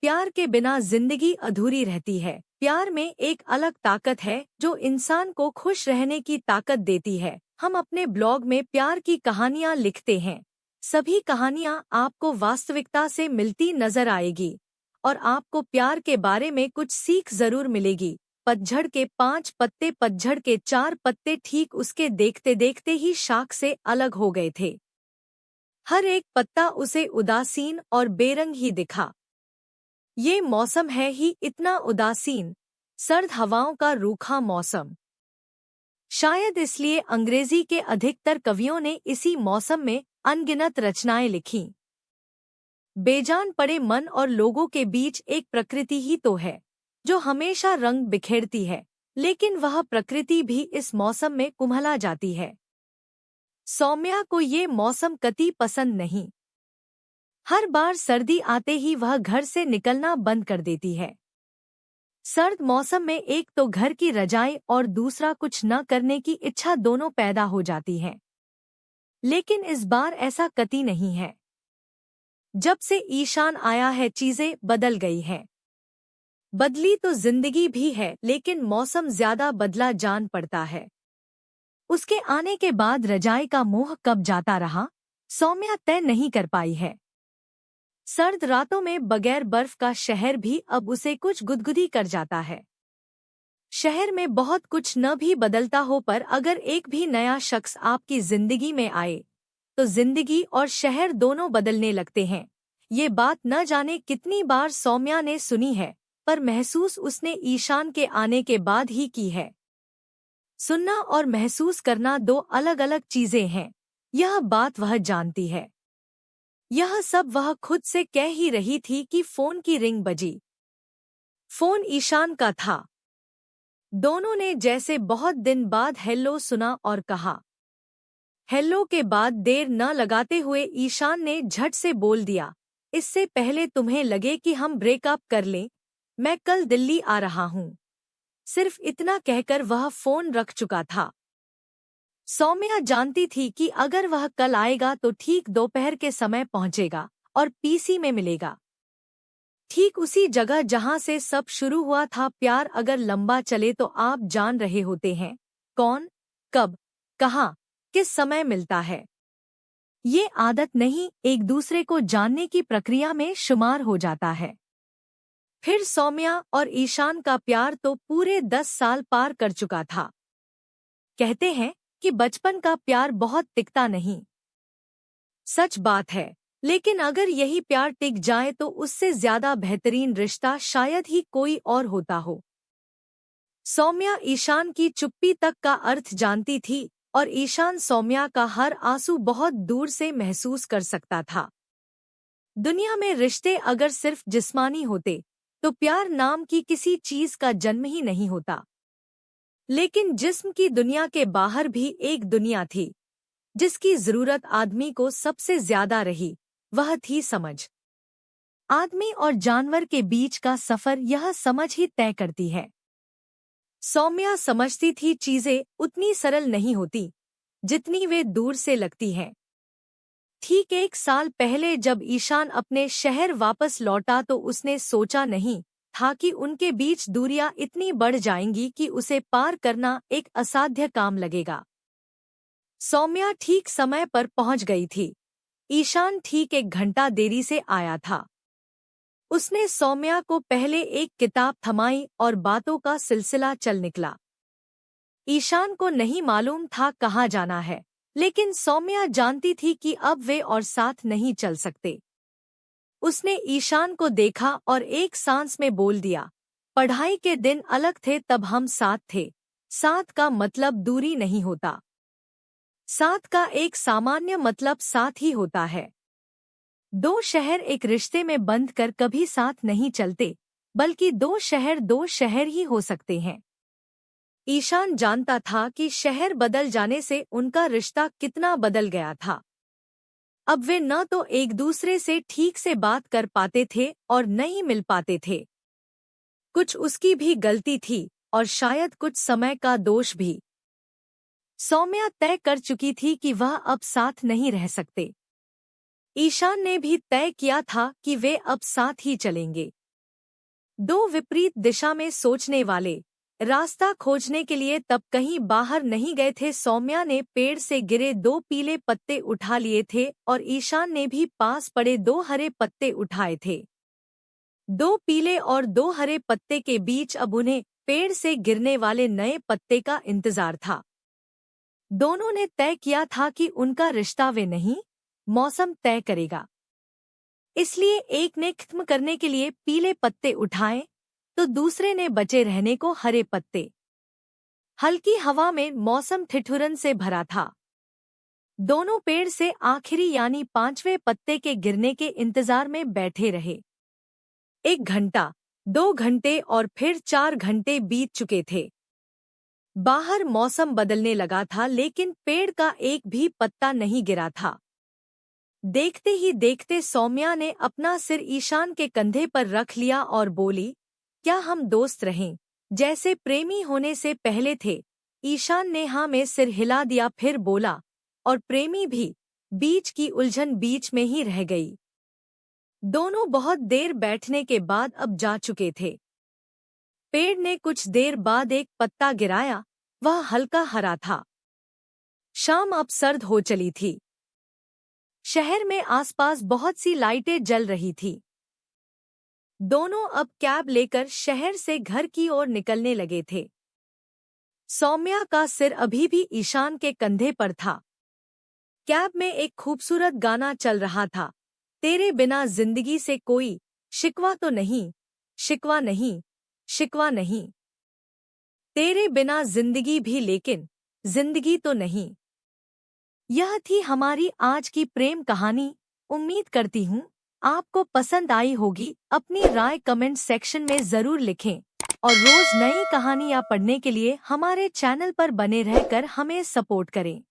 प्यार के बिना जिंदगी अधूरी रहती है। प्यार में एक अलग ताकत है जो इंसान को खुश रहने की ताकत देती है। हम अपने ब्लॉग में प्यार की कहानियां लिखते हैं। सभी कहानियां आपको वास्तविकता से मिलती नजर आएगी और आपको प्यार के बारे में कुछ सीख जरूर मिलेगी। पतझड़ के 5 पत्ते, पतझड़ के 4 पत्ते ठीक उसके देखते देखते ही शाख से अलग हो गए थे। हर एक पत्ता उसे उदासीन और बेरंग ही दिखा। ये मौसम है ही इतना उदासीन, सर्द हवाओं का रूखा मौसम। शायद इसलिए अंग्रेजी के अधिकतर कवियों ने इसी मौसम में अनगिनत रचनाएं लिखीं। बेजान पड़े मन और लोगों के बीच एक प्रकृति ही तो है जो हमेशा रंग बिखेरती है, लेकिन वह प्रकृति भी इस मौसम में कुम्हला जाती है। सौम्या को ये मौसम कतई पसंद नहीं। हर बार सर्दी आते ही वह घर से निकलना बंद कर देती है। सर्द मौसम में एक तो घर की रजाई और दूसरा कुछ न करने की इच्छा दोनों पैदा हो जाती है, लेकिन इस बार ऐसा कतई नहीं है। जब से ईशान आया है चीजें बदल गई हैं। बदली तो जिंदगी भी है, लेकिन मौसम ज्यादा बदला जान पड़ता है। उसके आने के बाद रजाई का मोह कब जाता रहा, सौम्या तय नहीं कर पाई है। सर्द रातों में बगैर बर्फ का शहर भी अब उसे कुछ गुदगुदी कर जाता है। शहर में बहुत कुछ न भी बदलता हो, पर अगर एक भी नया शख्स आपकी जिंदगी में आए तो जिंदगी और शहर दोनों बदलने लगते हैं। ये बात न जाने कितनी बार सौम्या ने सुनी है, पर महसूस उसने ईशान के आने के बाद ही की है। सुनना और महसूस करना दो अलग अलग चीजें हैं, यह बात वह जानती है। यह सब वह खुद से कह ही रही थी कि फोन की रिंग बजी। फोन ईशान का था। दोनों ने जैसे बहुत दिन बाद हेलो सुना और कहा। हेलो के बाद देर न लगाते हुए ईशान ने झट से बोल दिया, इससे पहले तुम्हें लगे कि हम ब्रेकअप कर लें, मैं कल दिल्ली आ रहा हूँ। सिर्फ इतना कहकर वह फोन रख चुका था। सौम्या जानती थी कि अगर वह कल आएगा तो ठीक दोपहर के समय पहुंचेगा और पीसी में मिलेगा, ठीक उसी जगह जहां से सब शुरू हुआ था। प्यार अगर लंबा चले तो आप जान रहे होते हैं कौन, कब, कहां, किस समय मिलता है। ये आदत नहीं, एक दूसरे को जानने की प्रक्रिया में शुमार हो जाता है। फिर सौम्या और ईशान का प्यार तो पूरे 10 साल पार कर चुका था। कहते हैं कि बचपन का प्यार बहुत टिकता नहीं। सच बात है, लेकिन अगर यही प्यार टिक जाए तो उससे ज्यादा बेहतरीन रिश्ता शायद ही कोई और होता हो। सौम्या ईशान की चुप्पी तक का अर्थ जानती थी और ईशान सौम्या का हर आंसू बहुत दूर से महसूस कर सकता था। दुनिया में रिश्ते अगर सिर्फ जिस्मानी होते तो प्यार नाम की किसी चीज का जन्म ही नहीं होता। लेकिन जिस्म की दुनिया के बाहर भी एक दुनिया थी जिसकी जरूरत आदमी को सबसे ज्यादा रही, वह थी समझ। आदमी और जानवर के बीच का सफर यह समझ ही तय करती है। सौम्या समझती थी चीजें उतनी सरल नहीं होती जितनी वे दूर से लगती हैं। ठीक 1 साल पहले जब ईशान अपने शहर वापस लौटा तो उसने सोचा नहीं था कि उनके बीच दूरियां इतनी बढ़ जाएंगी कि उसे पार करना एक असाध्य काम लगेगा। सौम्या ठीक समय पर पहुंच गई थी। ईशान ठीक 1 घंटा देरी से आया था। उसने सौम्या को पहले एक किताब थमाई और बातों का सिलसिला चल निकला। ईशान को नहीं मालूम था कहाँ जाना है, लेकिन सौम्या जानती थी कि अब वे और साथ नहीं चल सकते। उसने ईशान को देखा और एक सांस में बोल दिया, पढ़ाई के दिन अलग थे तब हम साथ थे। साथ का मतलब दूरी नहीं होता। साथ का एक सामान्य मतलब साथ ही होता है। 2 शहर एक रिश्ते में बंध कर कभी साथ नहीं चलते, बल्कि 2 शहर ही हो सकते हैं। ईशान जानता था कि शहर बदल जाने से उनका रिश्ता कितना बदल गया था। अब वे न तो एक दूसरे से ठीक से बात कर पाते थे और न ही मिल पाते थे। कुछ उसकी भी गलती थी और शायद कुछ समय का दोष भी। सौम्या तय कर चुकी थी कि वह अब साथ नहीं रह सकते। ईशान ने भी तय किया था कि वे अब साथ ही चलेंगे। दो विपरीत दिशा में सोचने वाले रास्ता खोजने के लिए तब कहीं बाहर नहीं गए थे। सौम्या ने पेड़ से गिरे दो पीले पत्ते उठा लिए थे और ईशान ने भी पास पड़े दो हरे पत्ते उठाए थे। दो पीले और दो हरे पत्ते के बीच अब उन्हें पेड़ से गिरने वाले नए पत्ते का इंतजार था। दोनों ने तय किया था कि उनका रिश्ता वे नहीं, मौसम तय करेगा। इसलिए एक ने खत्म करने के लिए पीले पत्ते उठाए तो दूसरे ने बचे रहने को हरे पत्ते। हल्की हवा में मौसम ठिठुरन से भरा था। दोनों पेड़ से आखिरी यानी पांचवें पत्ते के गिरने के इंतजार में बैठे रहे। 1 घंटा, 2 घंटे और फिर 4 घंटे बीत चुके थे। बाहर मौसम बदलने लगा था लेकिन पेड़ का एक भी पत्ता नहीं गिरा था। देखते ही देखते सौम्या ने अपना सिर ईशान के कंधे पर रख लिया और बोली, क्या हम दोस्त रहें, जैसे प्रेमी होने से पहले थे। ईशान ने हाँ में सिर हिला दिया, फिर बोला, और प्रेमी भी। बीच की उलझन बीच में ही रह गई। दोनों बहुत देर बैठने के बाद अब जा चुके थे। पेड़ ने कुछ देर बाद एक पत्ता गिराया, वह हल्का हरा था। शाम अब सर्द हो चली थी। शहर में आसपास बहुत सी लाइटें जल रही थी। दोनों अब कैब लेकर शहर से घर की ओर निकलने लगे थे। सौम्या का सिर अभी भी ईशान के कंधे पर था। कैब में एक खूबसूरत गाना चल रहा था, तेरे बिना जिंदगी से कोई शिकवा तो नहीं, शिकवा नहीं, शिकवा नहीं। तेरे बिना जिंदगी भी लेकिन जिंदगी तो नहीं। यह थी हमारी आज की प्रेम कहानी। उम्मीद करती हूँ आपको पसंद आई होगी। अपनी राय कमेंट सेक्शन में जरूर लिखें और रोज नई कहानियाँ पढ़ने के लिए हमारे चैनल पर बने रहकर हमें सपोर्ट करें।